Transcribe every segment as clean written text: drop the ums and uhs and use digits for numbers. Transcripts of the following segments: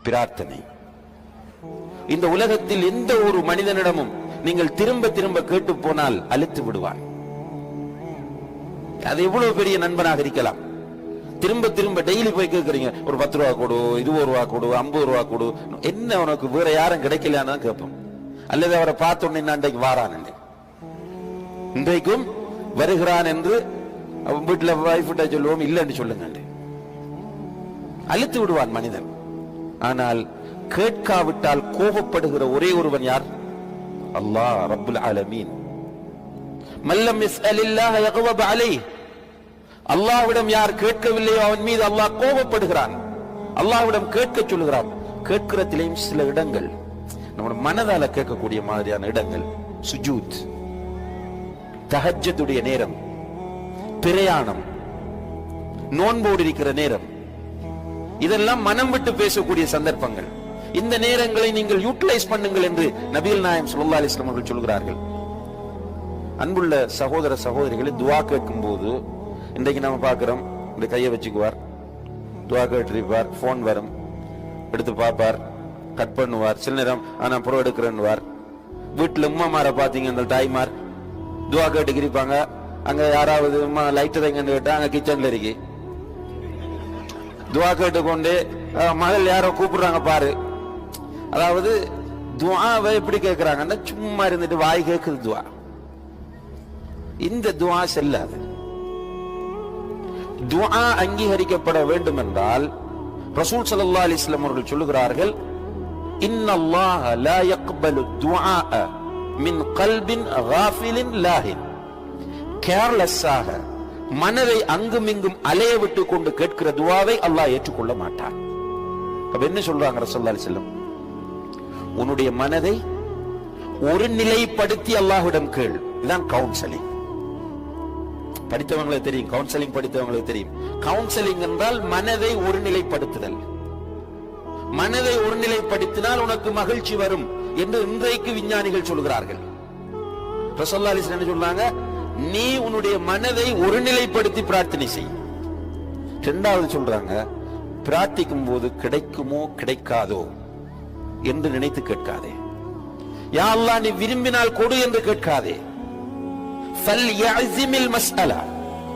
பிரார்த்தனை. இந்த உலகத்தில் எந்த ஒரு மனிதனிடமும் நீங்கள் திரும்ப திரும்ப கேட்டு போனால் அழுத்து விடுவான். அது எவ்வளவு பெரிய நண்பனாக இருக்கலாம். திரும்ப திரும்ப டெய்லி போய் கேட்கறீங்க, ஒரு 10 ரூபா கொடு, 20 ரூபா கொடு, 50 ரூபா கொடு, என்ன உனக்கு வேற யாரும் கிடைக்கலான்னு கேட்போம். அல்லது அவரை பார்த்த உடனே அன்றைக்கு வாரான், இன்றைக்கும் வருகிறான் என்று வீட்டுல வைஃப்ட்ட சொல்லுவோம், இல்லைன்னு சொல்லுங்க, அழுத்து விடுவான் மனிதன். ஆனால் கேட்காவிட்டால் கோபப்படுகிற ஒரே ஒருவன் யார்? அல்லாஹ் ரப்புல் ஆலமீன். மல்லம் யஸ்அலில்லாஹ யக்வப் அலைஹி. அல்லாஹ்விடம் யார் கேட்கவில்லையோ அவன் மீது அல்லாஹ் கோபப்படுகிறான். அல்லாஹ்விடம் கேட்க சொல்லுகிறான். கேட்கிறதிலேயும் சில இடங்கள் நம்ம மனதால கேட்கக்கூடிய மாதிரியான இடங்கள், சுஜூத், தஹஜ்ஜுடைய நேரம், பிரயாணம், நோன்போடு இருக்கிற நேரம், இதெல்லாம் மனம் விட்டு பேசக்கூடிய சந்தர்ப்பங்கள். இந்த நேரங்களை நீங்கள் யூட்டிலைஸ் பண்ணுங்கள் என்று நபிகள் நாயகம் ஸல்லல்லாஹு அலைஹி வஸல்லம் அவர்கள் சொல்கிறார்கள். அன்புள்ள சகோதர சகோதரிகளை, துஆ கேட்கும் போது இன்றைக்கு நம்ம பார்க்கிறோம், இந்த கையை வச்சுக்குவார், துஆ கேட்டிருப்பார், போன் வரும், எடுத்து பார்ப்பார், கட் பண்ணுவார், சில நேரம் ஆனா புறம் எடுக்கிறேன்னுவார். வீட்டுல உம்மாமார பாத்தீங்க, அந்த தாய்மார் துஆ கேட்டுக்கிருப்பாங்க. அங்க யாராவது லைட்டர் எங்கன்னு கேட்டா அங்க கிச்சன்ல இருக்கு துஆ கேட்டுக்கொண்டு, மகள் யாரோ கூப்பிடுறாங்க பாரு. அதாவது துஆவை எப்படி கேட்கிறாங்கன்னா, சும்மா இருந்துட்டு வாய் கேட்குது துஆ. இந்த துஆ செல்லாது. துஆ அங்கீகரிக்கப்பட வேண்டும் என்றால் ரசூல் ஸல்லல்லாஹு அலைஹி வஸல்லம் அவர்கள் சொல்லுகிறார்கள், இன்னல்லாஹ லா யக்பலு துஆ மின் கல்பின் காஃபிலின் லாஹின். கேர்லெஸ்ஸாக மனதை அங்கும் இங்கும் அலைய விட்டு கொண்டு கேட்கிற துஆவை அல்லாஹ் ஏற்றுக்கொள்ள மாட்டான். அப்ப என்ன சொல்றாங்க ரசூலுல்லாஹி அலைஹி வஸல்லம்? உன்னுடைய மனதை ஒரு நிலைப்படுத்தி அல்லாஹ்விடம் கேள். இதுதான் கவுன்சிலிங். படித்தவங்களுக்கு தெரியும், கவுன்சிலிங் படித்தவங்களுக்கு தெரியும். கவுன்சிலிங் என்றால் மனதை ஒருநிலைப்படுத்துதல். மனதை ஒருநிலைப்படுத்தினால் உனக்கு மகிழ்ச்சி வரும் என்று இன்றைக்கு விஞ்ஞானிகள் சொல்கிறார்கள். ரசூலுல்லாஹி அலைஹி வஸல்லம் என்ன சொல்றாங்க? நீ உன்னுடைய மனதை ஒருநிலைப்படுத்தி பிரார்த்தனை செய். இரண்டாவது சொல்றாங்க, பிரார்த்திக்கும் போது கிடைக்குமோ கிடைக்காதோ என்று நினைத்து கேட்காதே. யா அல்லாஹ் நீ விரும்பினால் கொடு என்று கேட்காதே. ஃபல்யஅஸிமில் மஸ்அலா,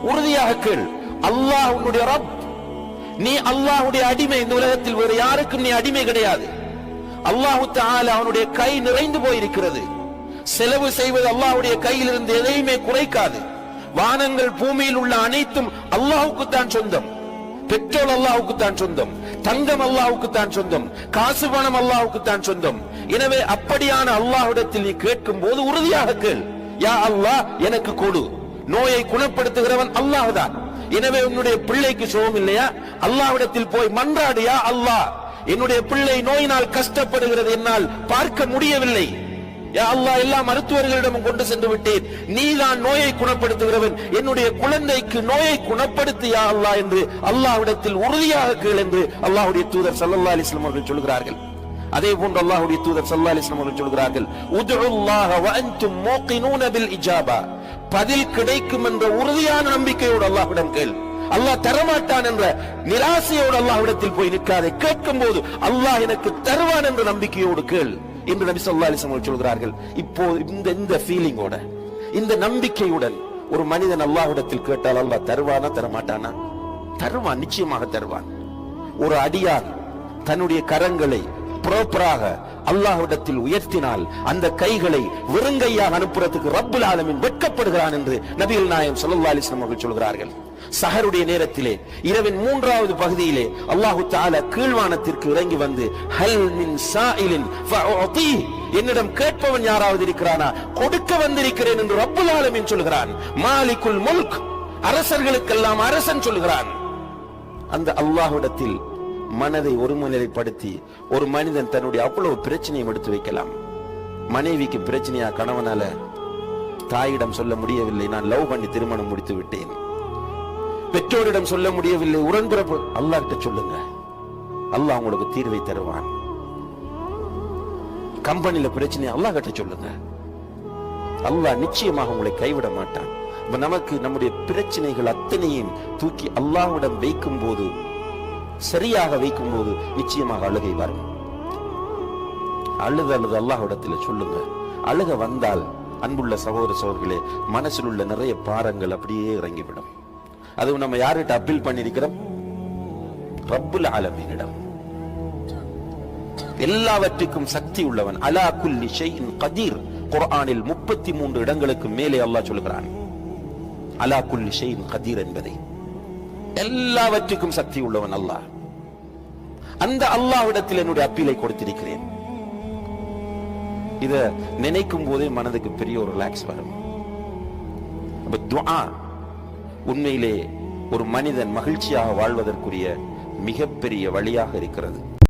உறுதியாக கேள். அல்லாஹ் உன்னுடைய ரப், நீ அல்லாஹ்வுடைய அடிமை. இந்த உலகத்தில் வேறு யாருக்கும் நீ அடிமை கிடையாது. அல்லாஹ் தஆலா அவனுடைய கை நிறைந்து போயிருக்கிறது. செலவு செய்வது அல்லாஹ்வுடைய கையில் இருந்து எதையுமே குறைக்காது. வானங்கள் பூமியில் உள்ள அனைத்தும் அல்லாஹ்வுக்கு தான் சொந்தம். பெட்ரோல் அல்லாஹ்வுக்கு தான் சொந்தம், தங்கம் அல்லாஹ்வுக்கு தான் சொந்தம், காசு பணம் அல்லாஹ்வுக்கு தான் சொந்தம். எனவே அப்படியான அல்லாஹ்விடத்தில் நீ கேட்கும் போது உறுதியாக கேள். யா அல்லாஹ் எனக்கு கொடு. நோயை குணப்படுத்துகிறவன் அல்லாஹ் தான். எனவே உன்னுடைய பிள்ளைக்கு சுகம் இல்லையா, அல்லாஹ்விடத்தில் போய் மன்றாடு. யா அல்லாஹ் என்னுடைய பிள்ளை நோயினால் கஷ்டப்படுகிறது, என்னால் பார்க்க முடியவில்லை. யா அல்லாஹ் எல்லா மருத்துவர்களிடம் கொண்டு சென்று விட்டேன், நீதான் நோயை குணப்படுத்துகிறவன், என்னுடைய குழந்தைக்கு நோயை குணப்படுத்து யா அல்லாஹ் என்று அல்லாஹ்விடத்தில் உறுதியாக கேள் என்று அல்லாஹ்வுடைய தூதர் ஸல்லல்லாஹு அலைஹி வஸல்லம் அவர்கள் சொல்கிறார்கள். அதே போன்று அல்லாஹ்வுடைய தூதர் ஸல்லல்லாஹு அலைஹி வஸல்லம் அவர்கள் சொல்கிறார்கள், உதுல்லாஹ வ அன்தும் மூகினூன பில் இஜாபா. பதில் கிடைக்கும் என்ற உறுதியான நம்பிக்கையோடு அல்லாஹ்விடம் கேள். அல்லாஹ் தரமாட்டான் என்ற நிராசையோடு அல்லாஹ்விடத்தில் போய் நிற்காதே. கேட்கும் போது அல்லாஹ் எனக்கு தருவான் என்ற நம்பிக்கையோடு கேள் என்று நபி ஸல்லல்லாஹு அலைஹி வஸல்லம் சொல்கிறார்கள். இப்போ இந்த ஃபீலிங்கோட, இந்த நம்பிக்கையுடன் ஒரு மனிதன் அல்லாஹ்விடத்தில் கேட்டால் அல்லாஹ் தருவானா தரமாட்டானா? தருவான், நிச்சயமாக தருவான். ஒரு அடியான் தன்னுடைய கரங்களை ப்ராப்பராக அல்லாஹ்விடத்தில் உயர்த்தினால் அந்த கைகளை வெறுங்கையாக அனுப்புறதுக்கு ரப்புல் ஆலமீன் வெட்கப்படுகிறான் என்று நபிகள் நாயகம் ஸல்லல்லாஹு அலைஹி வஸல்லம் அவர்கள் சொல்கிறார்கள். சஹருடைய நேரத்திலே, இரவின் 3வது பகுதியிலே அல்லாஹு தஆலா கீழ்வானத்திற்கு இறங்கி வந்து, ஹல் மின் சாயிலின் ஃபஉதி, என்னிடம் கேட்பவன் யாராவது இருக்கிறானா, கொடுக்க வந்திருக்கிறேன் என்று ரப்புல் ஆலமீன் சொல்கிறான். மாலிகுல் முல்க், அரசர்களுக்கெல்லாம் அரசன் சொல்கிறான். அந்த அல்லாஹ்விடத்தில் மனதை ஒருமுறைப்படுத்தி ஒரு மனிதன் தன்னுடைய அவ்வளவு பிரச்சனையை எடுத்து வைக்கலாம். மனைவிக்கு பிரச்சனையா, கணவனால தாயிடம் சொல்ல முடியவில்லை, நான் லவ் பண்ணி திருமணம் முடித்து விட்டேன். பெற்றோரிடம் சொல்ல முடியவில்லை, உடன்பிறப்பு, அல்லாஹ் கிட்ட சொல்லுங்க, அல்லாஹ் உங்களுக்கு தீர்வை தருவான். கம்பெனில பிரச்சனை, அல்லாஹ் கிட்ட சொல்லுங்க, அல்லாஹ் நிச்சயமாக உங்களை கைவிட மாட்டான். நமக்கு நம்முடைய பிரச்சனைகள் அத்தனையும் தூக்கி அல்லாஹ்விடம் வைக்கும் போது சரியாக வைக்கும் போது நிச்சயமாக அழுகை வரும். அழுது அல்லாஹ்விடத்தில் சொல்லுங்க. அழுக வந்தால் அன்புள்ள சகோதர சகோதரிகளே, மனசில் உள்ள நிறைய பாரங்கள் அப்படியே இறங்கிவிடும். அதுவும் நம்ம யார்கிட்ட அப்பீல் பண்ணிருக்கிறோம்? ரப்புல் ஆலமீனிடம். எல்லாவற்றுக்கும் சக்தி உள்ளவன். அலா குல்லி ஷைஇன் கதீர். குர்ஆனில் 33 இடங்களுக்கு மேலே அல்லாஹ் சொல்கிறான் அலா குல்லி ஷைஇன் கதீர் என்பதை. எல்லாவற்றுக்கும் சக்தி உள்ளவன் அல்லாஹ். அந்த அல்லாஹ்விடத்தில் என்னுடைய அப்பீலை கொடுத்திருக்கிறேன். இத நினைக்கும் போதே மனதுக்கு பெரிய ஒரு ரிலாக்ஸ் வரும். துஆ உண்மையிலே ஒரு மனிதன் மகிழ்ச்சியாக வாழ்வதற்குரிய மிகப்பெரிய வழியாக இருக்கிறது.